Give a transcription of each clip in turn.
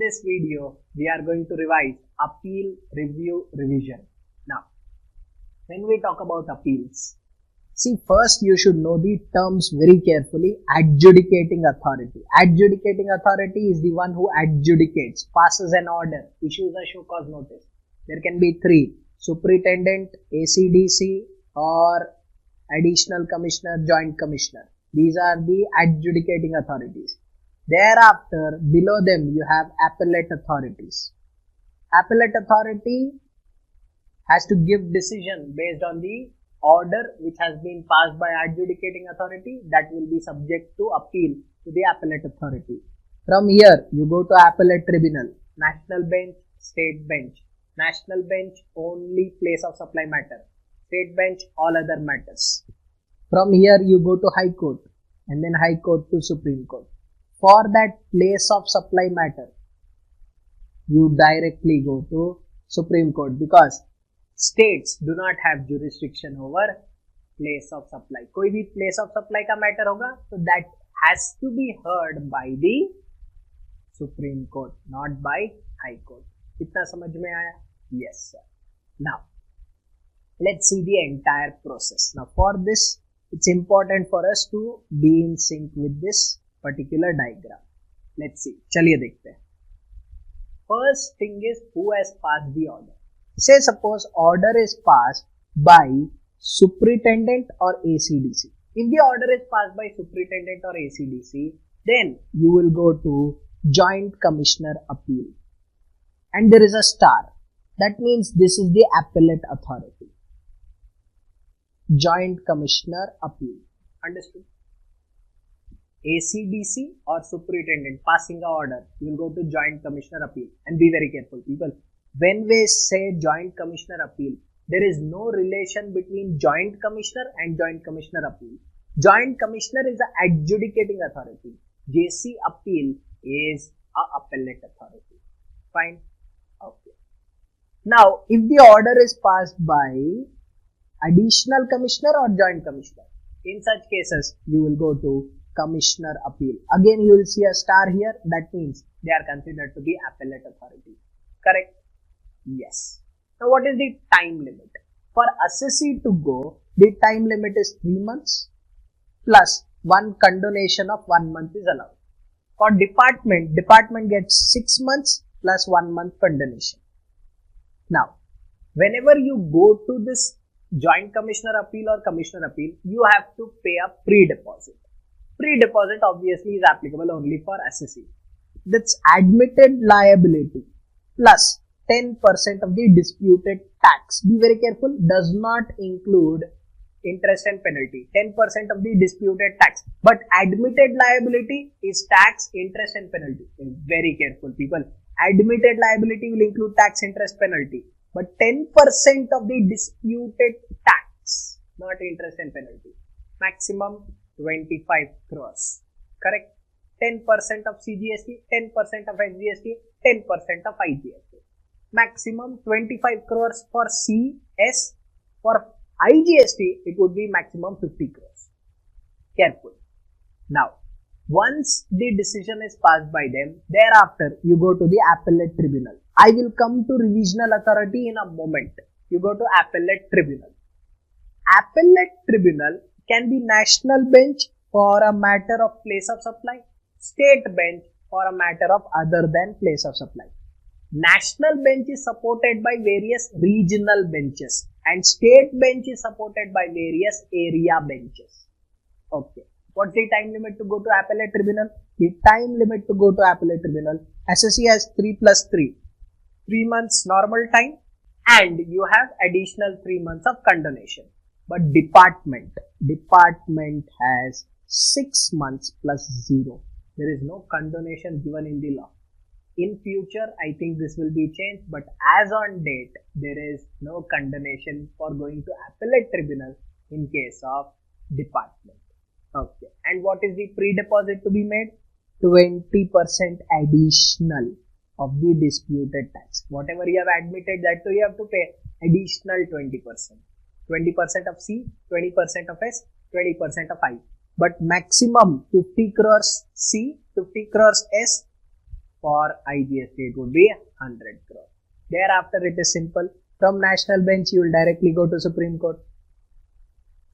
this video, we are going to revise appeal, review, revision. Now, when we talk about appeals, see, first you should know the terms very carefully. Adjudicating authority. Adjudicating authority is the one who adjudicates, passes an order, issues a show cause notice. There can be three: superintendent, ACDC, or additional commissioner, joint commissioner. These are the adjudicating authorities. Thereafter, below them you have appellate authorities. Appellate authority has to give decision based on the order which has been passed by adjudicating authority, that will be subject to appeal to the appellate authority. From here, you go to appellate tribunal, national bench, state bench. National bench, only place of supply matter. State bench, all other matters. From here, you go to High Court, and then High Court to Supreme Court. For that place of supply matter, you directly go to Supreme Court, because states do not have jurisdiction over place of supply. कोई भी place of supply का matter होगा, so that has to be heard by the Supreme Court, not by High Court. इतना समझ में आया? Yes, sir. Now, let's see the entire process. Now, for this, it's important for us to be in sync with this particular diagram. Let's see. चलिए देखते हैं. First thing is, who has passed the order? Say suppose order is passed by superintendent or ACDC. If the order is passed by superintendent or ACDC, then you will go to joint commissioner appeal. And there is a star. That means this is the appellate authority. Joint commissioner appeal. Understood? ACDC or superintendent passing an order, you will go to joint commissioner appeal. And be very careful, people. When we say joint commissioner appeal, there is no relation between joint commissioner and joint commissioner appeal. Joint commissioner is an adjudicating authority. JC appeal is a appellate authority. Fine? Okay. Now, if the order is passed by additional commissioner or joint commissioner, in such cases, you will go to commissioner appeal. Again, you will see a star here. That means they are considered to be appellate authority. Correct? Yes. Now, what is the time limit? For assessee to go, the time limit is 3 months plus one condonation of 1 month is allowed. For department gets 6 months plus 1 month condonation. Now, whenever you go to this joint commissioner appeal or commissioner appeal, you have to pay a pre-deposit. Pre-deposit obviously is applicable only for assessee. That's admitted liability plus 10% of the disputed tax. Be very careful, does not include interest and penalty. 10% of the disputed tax. But admitted liability is tax, interest and penalty. Very careful, people. Admitted liability will include tax, interest, penalty. But 10% of the disputed tax, not interest and penalty. Maximum 25 crores. Correct? 10% of CGST, 10% of SGST, 10% of IGST. Maximum 25 crores for CS. For IGST, it would be maximum 50 crores. Careful. Now, once the decision is passed by them, thereafter you go to the appellate tribunal. I will come to revisional authority in a moment. You go to appellate tribunal. Appellate tribunal can be national bench for a matter of place of supply, state bench for a matter of other than place of supply. National bench is supported by various regional benches and state bench is supported by various area benches. Okay. What's the time limit to go to appellate tribunal? The time limit to go to appellate tribunal, assessee has 3 plus 3. 3 months normal time and you have additional 3 months of condonation. But department has 6 months plus 0. There is no condonation given in the law. In future, I think this will be changed, but as on date, there is no condonation for going to appellate tribunal in case of department. Okay. And what is the pre-deposit to be made? 20% additional of the disputed tax. Whatever you have admitted, that too you have to pay additional 20%. 20% of C, 20% of S, 20% of I. But maximum 50 crores C, 50 crores S, For IGST, it would be 100 crore. Thereafter, it is simple. From national bench, you will directly go to Supreme Court.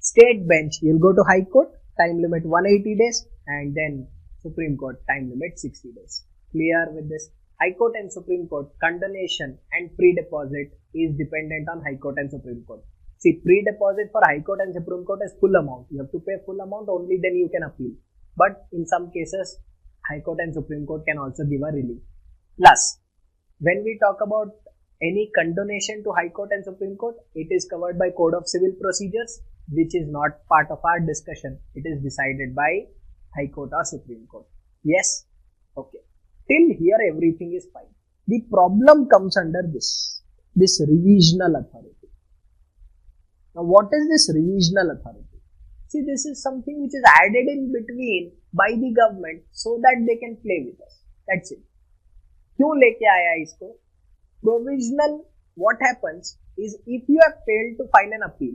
State bench, you will go to High Court, time limit 180 days, and then Supreme Court, time limit 60 days. Clear with this? High Court and Supreme Court, condonation and pre-deposit is dependent on High Court and Supreme Court. See, pre-deposit for High Court and Supreme Court is full amount. You have to pay full amount, only then you can appeal. But in some cases, High Court and Supreme Court can also give a relief. Plus, when we talk about any condonation to High Court and Supreme Court, it is covered by Code of Civil Procedures, which is not part of our discussion. It is decided by High Court or Supreme Court. Yes? Okay. Till here, everything is fine. The problem comes under this revisional authority. Now, what is this revisional authority? See, this is something which is added in between by the government so that they can play with us. That's it. क्यों लेके आया इसको? Provisional, what happens is if you have failed to file an appeal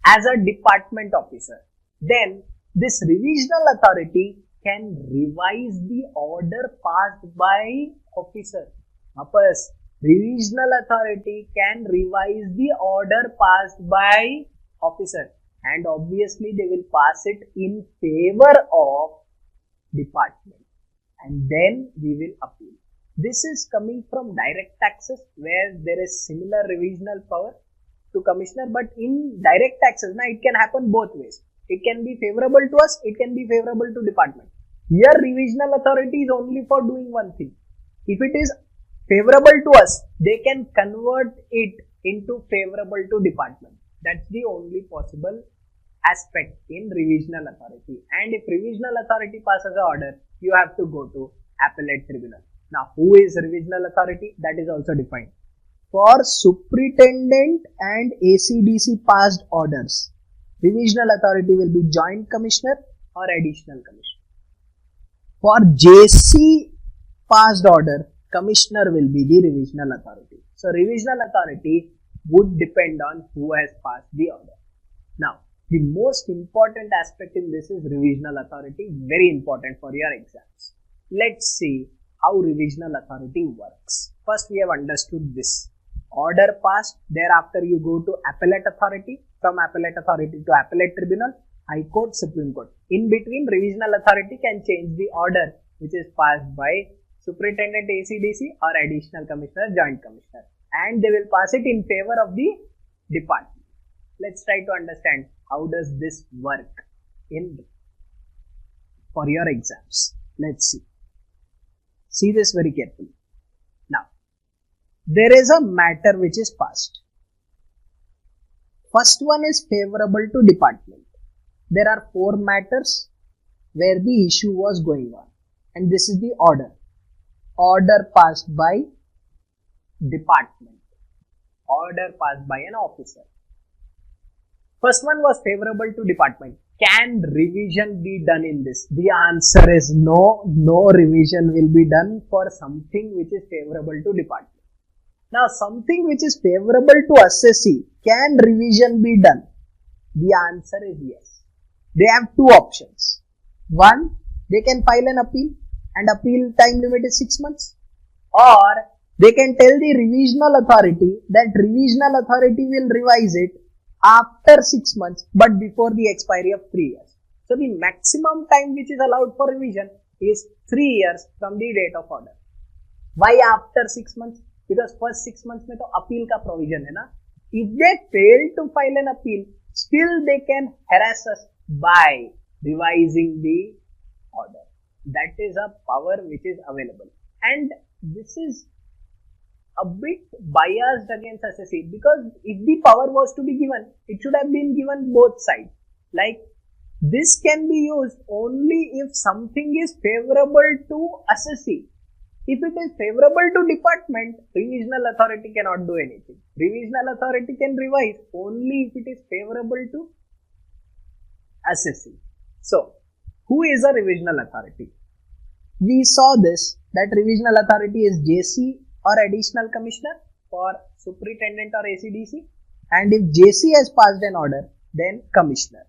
as a department officer, then this revisional authority can revise the order passed by officer. Wapas, revisional authority can revise the order passed by officer, and obviously they will pass it in favor of department, and then we will appeal. This is coming from direct taxes where there is similar revisional power to commissioner, but in direct taxes, now it can happen both ways. It can be favorable to us, it can be favorable to department. Here revisional authority is only for doing one thing. If it is favorable to us, they can convert it into favorable to department. That's the only possible aspect in revisional authority. And if revisional authority passes an order, you have to go to appellate tribunal. Now, who is revisional authority? That is also defined. For superintendent and ACDC passed orders, revisional authority will be joint commissioner or additional commissioner. For JC passed order, commissioner will be the revisional authority. So, revisional authority would depend on who has passed the order. Now, the most important aspect in this is revisional authority, very important for your exams. Let's see how revisional authority works. First, we have understood this. Order passed, thereafter you go to appellate authority, from appellate authority to appellate tribunal, High Court, Supreme Court. In between, revisional authority can change the order which is passed by superintendent ACDC or additional commissioner, joint commissioner, and they will pass it in favor of the department. Let's try to understand how does this work for your exams. Let's see. See this very carefully. Now, there is a matter which is passed. First one is favorable to department. There are 4 matters where the issue was going on, and this is the order. Order passed by department. Order passed by an officer. First one was favorable to department. Can revision be done in this? The answer is no. No revision will be done for something which is favorable to department. Now, something which is favorable to assessee, can revision be done? The answer is yes. They have 2 options. One, they can file an appeal and appeal time limit is 6 months. Or they can tell the revisional authority that revisional authority will revise it after 6 months but before the expiry of 3 years. So the maximum time which is allowed for revision is 3 years from the date of order. Why after 6 months? Because first 6 months mein to appeal ka provision hai na. If they fail to file an appeal, still they can harass us by revising the order. That is a power which is available. And this is a bit biased against assessee, because if the power was to be given, it should have been given both sides. Like, this can be used only if something is favorable to assessee. If it is favorable to department, revisional authority cannot do anything. Revisional authority can revise only if it is favorable to assessee. So, who is a revisional authority? We saw this, that revisional authority is JC or additional commissioner for superintendent or ACDC, and if JC has passed an order, then commissioner.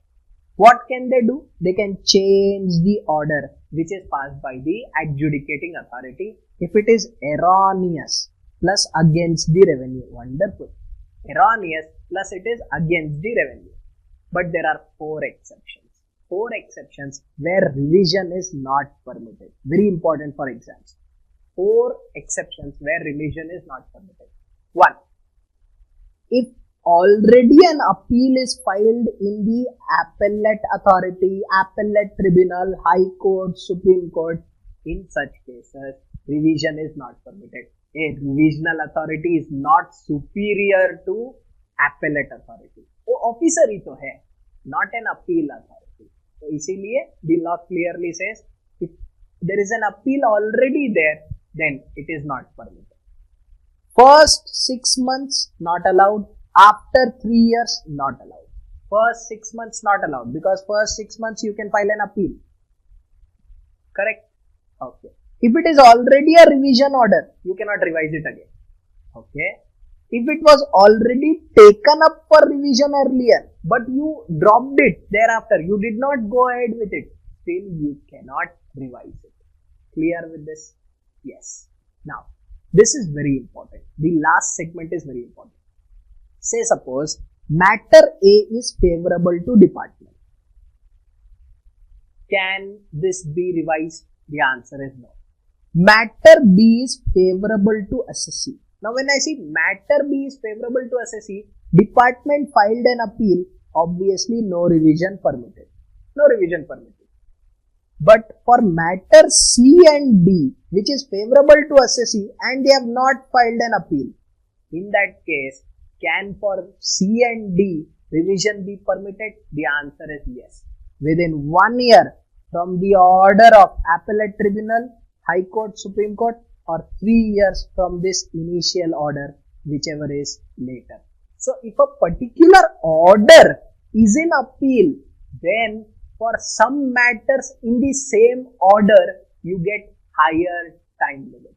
What can they do? They can change the order which is passed by the adjudicating authority. If it is erroneous plus against the revenue, wonderful. Erroneous plus it is against the revenue. But there are 4 exceptions. 4 exceptions where revision is not permitted. Very important for exams. 4 exceptions where revision is not permitted. 1. If already an appeal is filed in the appellate authority, appellate tribunal, high court, supreme court, in such cases, revision is not permitted. A revisional authority is not superior to appellate authority. वो officer ही तो है, not an appeal authority. तो इसीलिए the law clearly says if there is an appeal already there, then it is not permitted. First 6 months not allowed. After 3 years not allowed. First 6 months not allowed because first 6 months you can file an appeal. Correct? Okay. If it is already a revision order, you cannot revise it again. Okay. If it was already taken up for revision earlier, but you dropped it thereafter, you did not go ahead with it, still you cannot revise it. Clear with this? Yes. Now, this is very important. The last segment is very important. Say suppose matter A is favorable to department. Can this be revised? The answer is no. Matter B is favorable to assessee. Now when I say matter B is favorable to assessee, department filed an appeal, obviously no revision permitted. No revision permitted. But for matter C and D, which is favorable to assessee and they have not filed an appeal, in that case, can for C and D revision be permitted? The answer is yes. Within 1 year from the order of appellate tribunal, high court, supreme court, or 3 years from this initial order, whichever is later. So if a particular order is in appeal, then for some matters in the same order, you get higher time limit.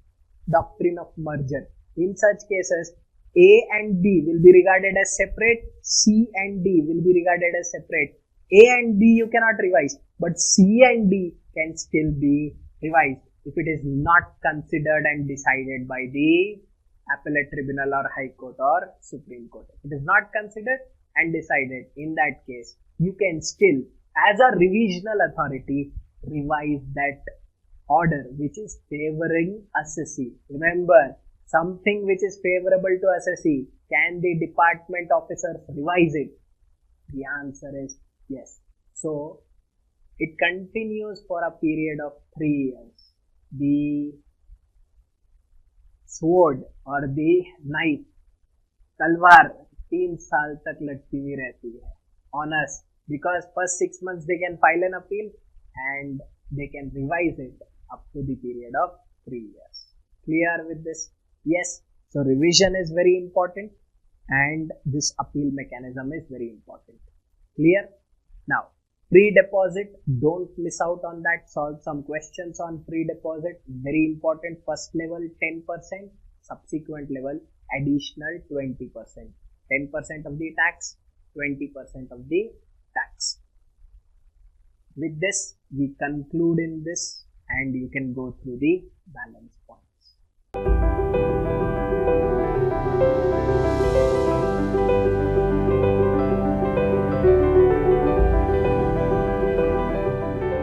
Doctrine of merger. In such cases, A and B will be regarded as separate, C and D will be regarded as separate. A and B you cannot revise, but C and D can still be revised if it is not considered and decided by the appellate tribunal or high court or supreme court. If it is not considered and decided, in that case, you can still, as a revisional authority, revise that order which is favoring assessee. Remember, something which is favorable to assessee, can the department officers revise it? The answer is yes. So, it continues for a period of 3 years. The sword or the knife, तलवार 3 साल तक लटकी हुई रहती है on us, because first 6 months they can file an appeal and they can revise it up to the period of 3 years. Clear with this? Yes. So revision is very important and this appeal mechanism is very important. Clear? Now, pre-deposit, don't miss out on that. Solve some questions on pre-deposit. Very important. First level 10%, subsequent level additional 20%. 10% of the tax, 20% of the tax. With this, we conclude in this and you can go through the balance point.